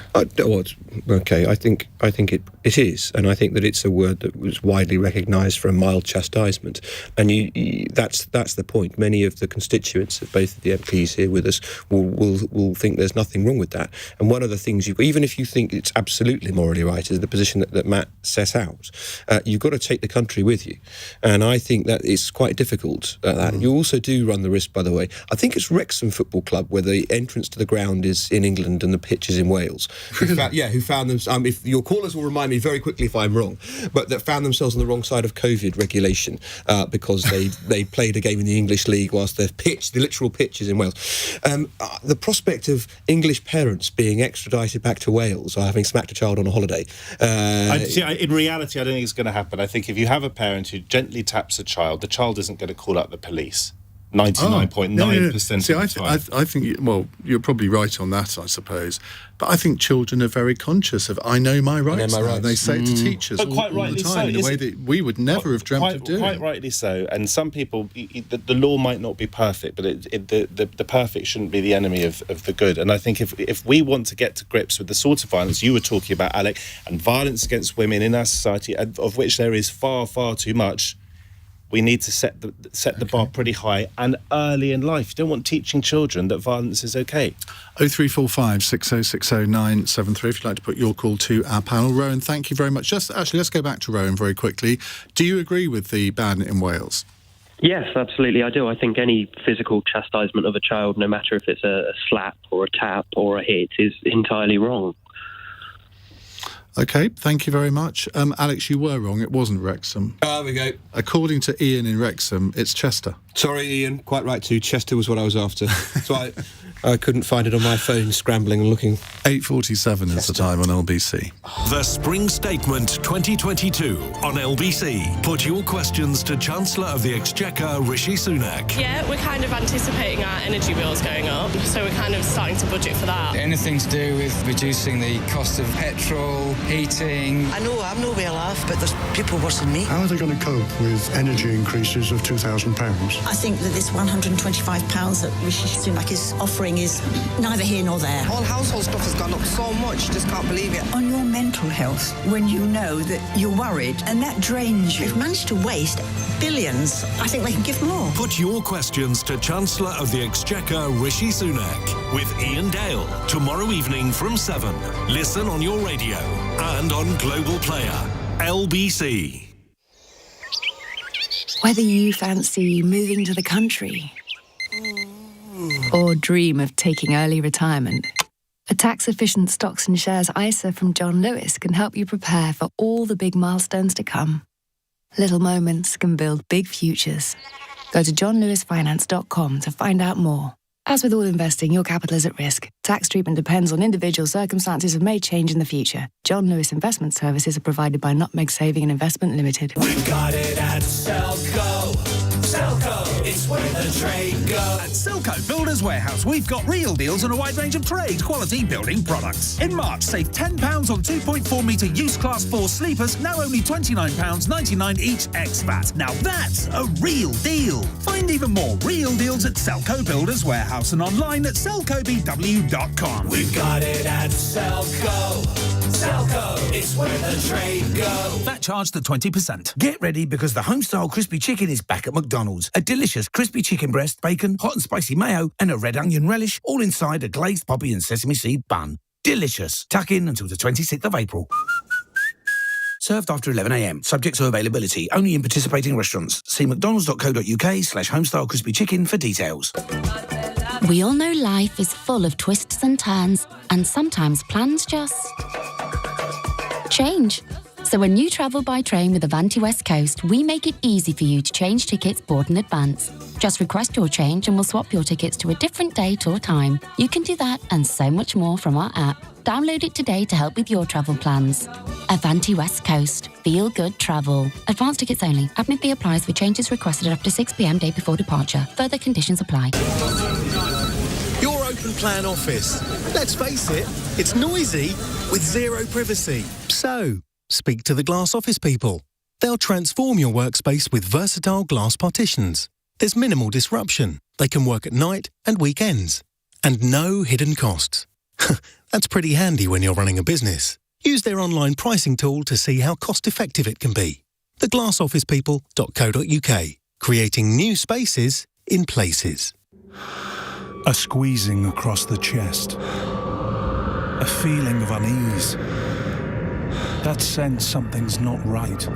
Okay, I think it is, and I think that it's a word that was widely recognised for a mild chastisement, and that's the point. Many of the constituents of both of the MPs here with us will think there's nothing wrong with that. And one of the things even if you think it's absolutely morally right, is the position that Matt set out. You've got to take the country with you, and I think that it's quite difficult. You also do run the risk, by the way. I think it's Wrexham Football Club where the entrance to the ground is in England and the pitch is in Wales. Who found them? If your callers will remind me very quickly if I'm wrong, but that found themselves on the wrong side of COVID regulation because they played a game in the English League whilst the literal pitch is in Wales. The prospect of English parents being extradited back to Wales or having smacked a child on a holiday. In reality, I don't think it's going to happen. I think if you have a parent who gently taps a child, the child isn't going to call up the police. 99.9% See, of the time. I think, you're probably right on that, I suppose. But I think children are very conscious of, I know my rights. They say it to teachers all the time in a way that we would never have dreamt of doing. Quite rightly so. And some people, the law might not be perfect, but the perfect shouldn't be the enemy of the good. And I think if we want to get to grips with the sort of violence you were talking about, Alec, and violence against women in our society, of which there is far, far too much, we need to set the bar pretty high and early in life. You don't want teaching children that violence is okay. 0345 6060 973 if you'd like to put your call to our panel. Rowan, thank you very much. Let's go back to Rowan very quickly. Do you agree with the ban in Wales? Yes, absolutely, I do. I think any physical chastisement of a child, no matter if it's a slap or a tap or a hit, is entirely wrong. OK, thank you very much. Alex, you were wrong. It wasn't Wrexham. There we go. According to Ian in Wrexham, it's Chester. Sorry, Ian. Quite right, too. Chester was what I was after. So I couldn't find it on my phone, scrambling and looking. 8:47 is the time on LBC. The Spring Statement 2022 on LBC. Put your questions to Chancellor of the Exchequer, Rishi Sunak. Yeah, we're kind of anticipating our energy bills going up, so we're kind of starting to budget for that. Anything to do with reducing the cost of petrol, heating. I know I'm no well off, but there's people worse than me. How are they going to cope with energy increases of £2,000? I think that this £125 that Rishi Sunak is offering is neither here nor there. All household stuff has gone up so much, just can't believe it. On your mental health, when you know that you're worried, and that drains you. They've managed to waste billions. I think they can give more. Put your questions to Chancellor of the Exchequer, Rishi Sunak, with Iain Dale, tomorrow evening from 7. Listen on your radio and on Global Player. LBC. Whether you fancy moving to the country or dream of taking early retirement, a tax-efficient stocks and shares ISA from John Lewis can help you prepare for all the big milestones to come. Little moments can build big futures. Go to johnlewisfinance.com to find out more. As with all investing, your capital is at risk. Tax treatment depends on individual circumstances and may change in the future. John Lewis Investment Services are provided by Nutmeg Saving and Investment Limited. We've got it at Selco. Selco, it's where the trade goes. At Selco Builders Warehouse, we've got real deals on a wide range of trade quality building products. In March, save £10 on 2.4 metre used Class 4 sleepers, now only £29.99 each ex-VAT. Now that's a real deal. Find even more real deals at Selco Builders Warehouse and online at selcobw.com. We've got it at Selco. Selco, it's where the trade goes. That charged at 20%. Get ready because the Homestyle Crispy Chicken is back at McDonald's. A delicious crispy chicken breast, bacon, hot and spicy mayo, and a red onion relish, all inside a glazed poppy and sesame seed bun. Delicious. Tuck in until the 26th of April. Served after 11 a.m. Subject to availability. Only in participating restaurants. See mcdonalds.co.uk/homestyle crispy chicken for details. We all know life is full of twists and turns, and sometimes plans just change. So when you travel by train with Avanti West Coast, we make it easy for you to change tickets bought in advance. Just request your change and we'll swap your tickets to a different date or time. You can do that and so much more from our app. Download it today to help with your travel plans. Avanti West Coast. Feel good travel. Advance tickets only. App fee applies for changes requested after 6 p.m. day before departure. Further conditions apply. Your open plan office. Let's face it, it's noisy with zero privacy. So, speak to the Glass Office people. They'll transform your workspace with versatile glass partitions. There's minimal disruption. They can work at night and weekends. And no hidden costs. That's pretty handy when you're running a business. Use their online pricing tool to see how cost-effective it can be. theglassofficepeople.co.uk. Creating new spaces in places. A squeezing across the chest. A feeling of unease. That sense something's not right.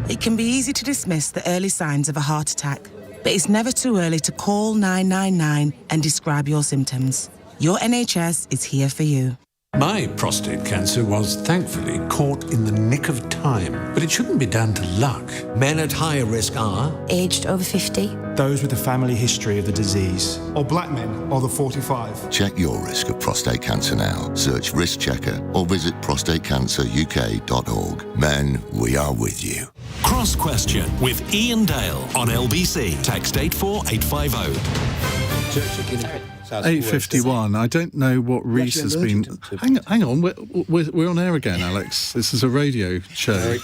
It can be easy to dismiss the early signs of a heart attack, but it's never too early to call 999 and describe your symptoms. Your NHS is here for you. My prostate cancer was thankfully caught in the nick of time, but it shouldn't be down to luck. Men at higher risk are aged over 50, those with a family history of the disease, or black men over 45. Check your risk of prostate cancer now. Search Risk Checker or visit prostatecanceruk.org. Men, we are with you. Cross Question with Iain Dale on LBC. Text 84850. 8:51. I don't know what Reese has been. Hang on, we're on air again, Alex. This is a radio show.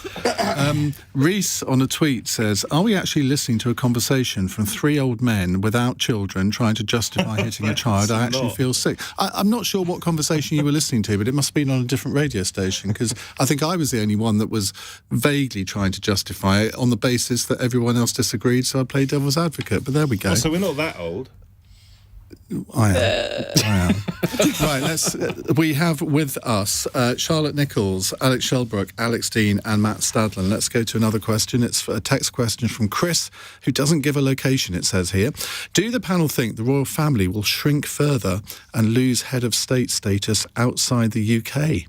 Reese on a tweet says, "Are we actually listening to a conversation from three old men without children trying to justify hitting a child? I actually feel sick." I'm not sure what conversation you were listening to, but it must have been on a different radio station, because I think I was the only one that was vaguely trying to justify it on the basis that everyone else disagreed, so I played devil's advocate. But there we go. Oh, so we're not that old. I am. Right, we have with us Charlotte Nichols, Alec Shelbrooke, Alex Deane and Matt Stadlen. Let's go to another question. It's a text question from Chris, who doesn't give a location, it says here. Do the panel think the royal family will shrink further and lose head of state status outside the UK?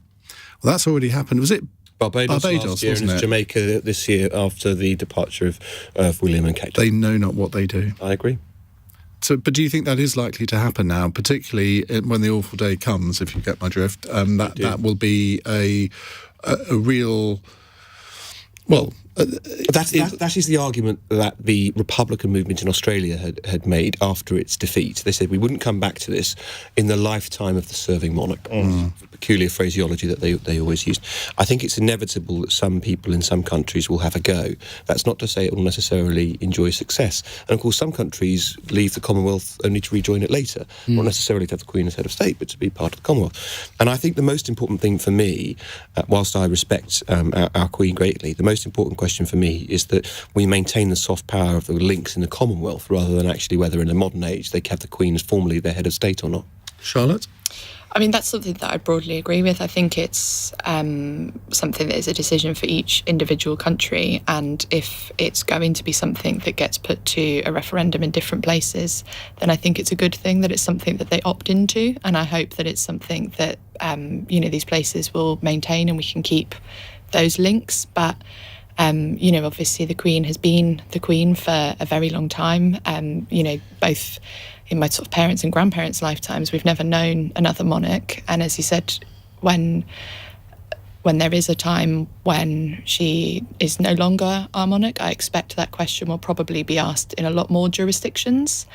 Well, that's already happened. Was it Barbados last year, and Jamaica this year after the departure of William and Kate? They know not what they do. I agree. So, but do you think that is likely to happen now, particularly when the awful day comes, if you get my drift? That will be a real... Well... That is the argument that the Republican movement in Australia had made after its defeat. They said we wouldn't come back to this in the lifetime of the serving monarch. Peculiar phraseology that they always used. I think it's inevitable that some people in some countries will have a go. That's not to say it will necessarily enjoy success. And of course, some countries leave the Commonwealth only to rejoin it later, not necessarily to have the Queen as head of state, but to be part of the Commonwealth. And I think the most important thing for me, whilst I respect our Queen greatly, the most important question for me is that we maintain the soft power of the links in the Commonwealth, rather than actually whether in a modern age they have the Queen as formally their head of state or not. Charlotte? I mean, that's something that I broadly agree with. I think it's something that is a decision for each individual country, and if it's going to be something that gets put to a referendum in different places, then I think it's a good thing that it's something that they opt into, and I hope that it's something that these places will maintain and we can keep those links. But obviously the Queen has been the Queen for a very long time. Both in my sort of parents' and grandparents' lifetimes, we've never known another monarch. And as you said, when there is a time when she is no longer our monarch, I expect that question will probably be asked in a lot more jurisdictions.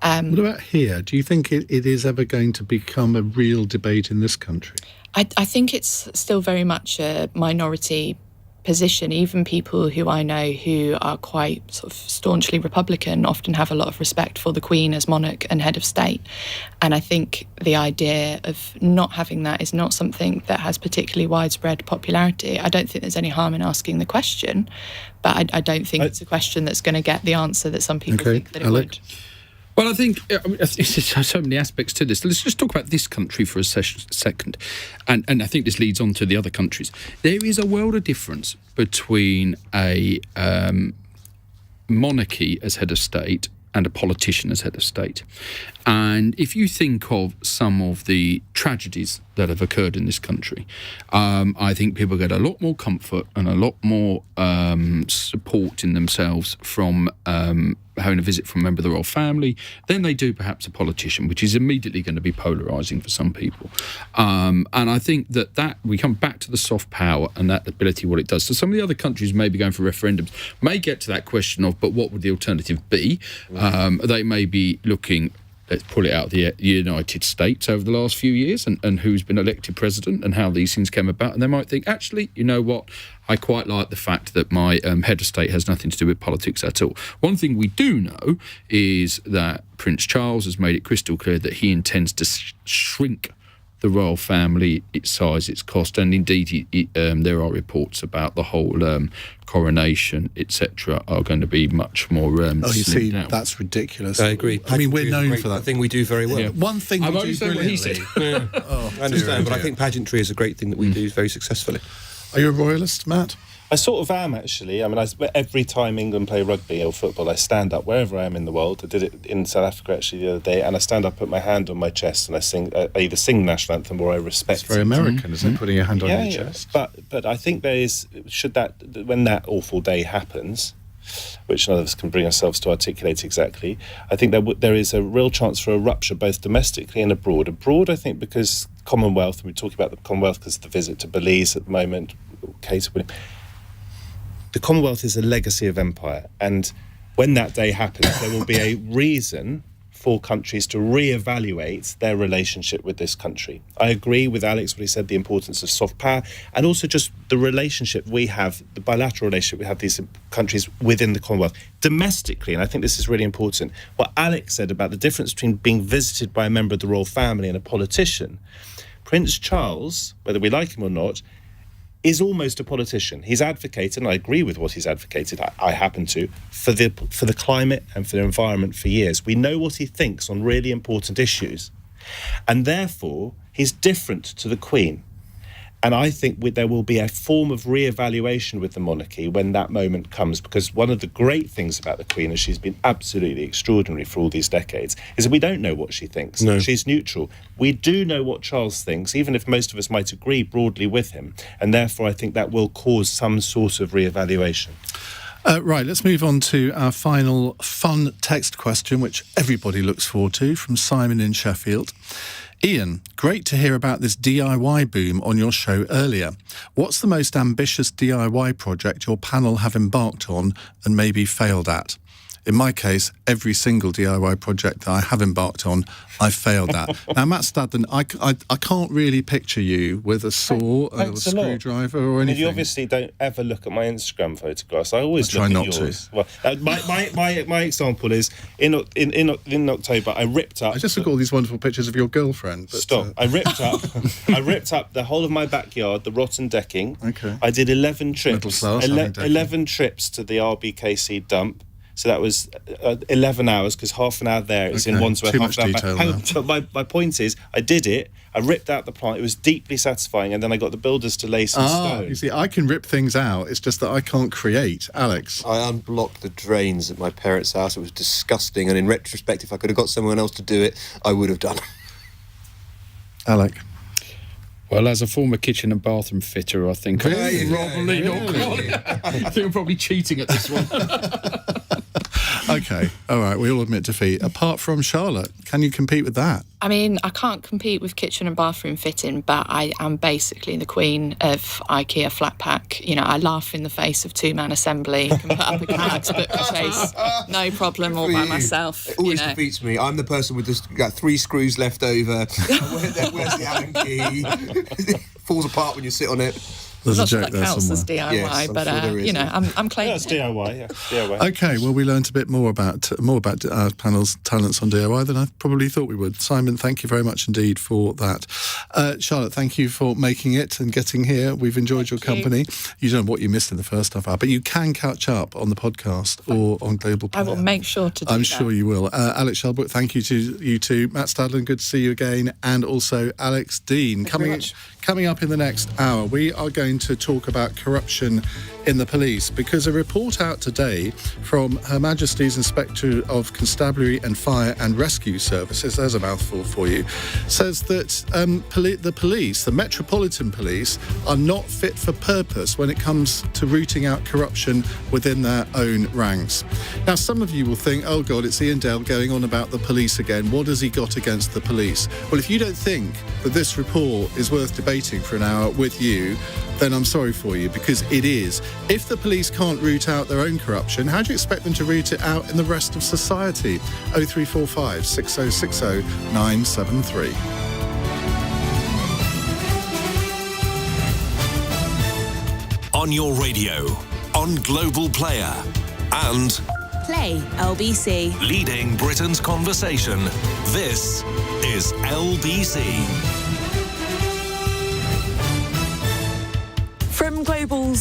What about here? Do you think it is ever going to become a real debate in this country? I think it's still very much a minority position. Even people who I know who are quite sort of staunchly Republican often have a lot of respect for the Queen as monarch and head of state. And I think the idea of not having that is not something that has particularly widespread popularity. I don't think there's any harm in asking the question, but I don't think it's a question that's going to get the answer that some people think that it would. Well, I think there's so many aspects to this. Let's just talk about this country for a second. And I think this leads on to the other countries. There is a world of difference between a monarchy as head of state and a politician as head of state. And if you think of some of the tragedies that have occurred in this country, I think people get a lot more comfort and a lot more support in themselves from having a visit from a member of the royal family than they do perhaps a politician, which is immediately going to be polarising for some people. And I think that we come back to the soft power and that ability, what it does. So some of the other countries may be going for referendums, may get to that question of, but what would the alternative be? They may be looking, let's pull it out, the United States over the last few years and who's been elected president and how these things came about. And they might think, actually, you know what? I quite like the fact that my head of state has nothing to do with politics at all. One thing we do know is that Prince Charles has made it crystal clear that he intends to shrink the royal family, its size, its cost, and indeed there are reports about the whole coronation, etc., are going to be much more slimmed down. That's ridiculous. I agree. I mean, we're known for that. Thing we do very well. Yeah. One thing we do brilliantly. I understand, but I think pageantry is a great thing that we do very successfully. Are you a royalist, Matt? I sort of am, actually. I mean, every time England play rugby or football, I stand up wherever I am in the world. I did it in South Africa, actually, the other day, and I stand up, put my hand on my chest, and I sing. I either sing the national anthem or I respect it. It's very American, isn't it, putting your hand on your chest? But I think there is, when that awful day happens, which none of us can bring ourselves to articulate exactly, I think there is a real chance for a rupture, both domestically and abroad. Abroad, I think, because Commonwealth, and we're talking about the Commonwealth because of the visit to Belize at the moment, Kate William. The Commonwealth is a legacy of empire, and when that day happens, there will be a reason for countries to re-evaluate their relationship with this country. I agree with Alex when he said the importance of soft power and also just the relationship we have, the bilateral relationship we have with these countries within the Commonwealth. Domestically, and I think this is really important, what Alex said about the difference between being visited by a member of the royal family and a politician. Prince Charles, whether we like him or not, is almost a politician. He's advocated, and I agree with what he's advocated, I happen to, for the climate and for the environment for years. We know what he thinks on really important issues. And therefore, he's different to the Queen. And I think there will be a form of re-evaluation with the monarchy when that moment comes, because one of the great things about the Queen, and she's been absolutely extraordinary for all these decades, is that we don't know what she thinks. No. She's neutral. We do know what Charles thinks, even if most of us might agree broadly with him. And therefore, I think that will cause some sort of re-evaluation. Right, let's move on to our final fun text question, which everybody looks forward to, from Simon in Sheffield. Ian, great to hear about this DIY boom on your show earlier. What's the most ambitious DIY project your panel have embarked on and maybe failed at? In my case, every single DIY project that I have embarked on, I've failed at. Now, Matt Stadlen, I can't really picture you with a saw or a screwdriver or anything. You obviously don't ever look at my Instagram photographs. I always try look not at yours. to. Well, my example is in October I ripped up. I just look at all these wonderful pictures of your girlfriend. But, Stop! I ripped up the whole of my backyard, the rotten decking. Okay. I did 11 trips. Middle class, 11 trips to the RBKC dump. So that was 11 hours, because half an hour there is in Wandsworth. Too much detail now. So my point is, I did it, I ripped out the plant, it was deeply satisfying, and then I got the builders to lay some stone. You see, I can rip things out, it's just that I can't create. Alex? I unblocked the drains at my parents' house. It was disgusting, and in retrospect, if I could have got someone else to do it, I would have done. Alec? Well, as a former kitchen and bathroom fitter, I think probably not. I think I'm probably cheating at this one. Okay, all right, we all admit defeat. Apart from Charlotte, can you compete with that? I mean, I can't compete with kitchen and bathroom fitting, but I am basically the queen of IKEA flat pack. You know, I laugh in the face of two-man assembly, can put up a Alex bookcase, no problem, all by myself. It always defeats me. I'm the person with just got 3 screws left over. Where's the Allen key? Falls apart when you sit on it. There's not a joke that there counts somewhere. as DIY, Yes, but sure you know, I'm claiming That's DIY, yeah. DIY. Okay, well, we learned a bit more about our panel's talents on DIY than I probably thought we would. Simon, thank you very much indeed for that. Charlotte, thank you for making it and getting here. We've enjoyed your company. You don't know what you missed in the first half hour, but you can catch up on the podcast or on Global Player. I will make sure to do I'm that. sure you will. Alec Shelbrooke, thank you to you too. Matt Stadlen, good to see you again. And also Alex Deane. Coming up in the next hour, we are going to talk about corruption in the police, because a report out today from Her Majesty's Inspector of Constabulary and Fire and Rescue Services, there's a mouthful for you, says that the Metropolitan Police are not fit for purpose when it comes to rooting out corruption within their own ranks. Now, some of you will think, oh God, it's Iain Dale going on about the police again. What has he got against the police? Well, if you don't think that this report is worth debating for an hour with you, then I'm sorry for you, because it is. If the police can't root out their own corruption, how do you expect them to root it out in the rest of society? 0345 6060 973. On your radio, on Global Player, and Play LBC. leading Britain's conversation. This is LBC. From Global's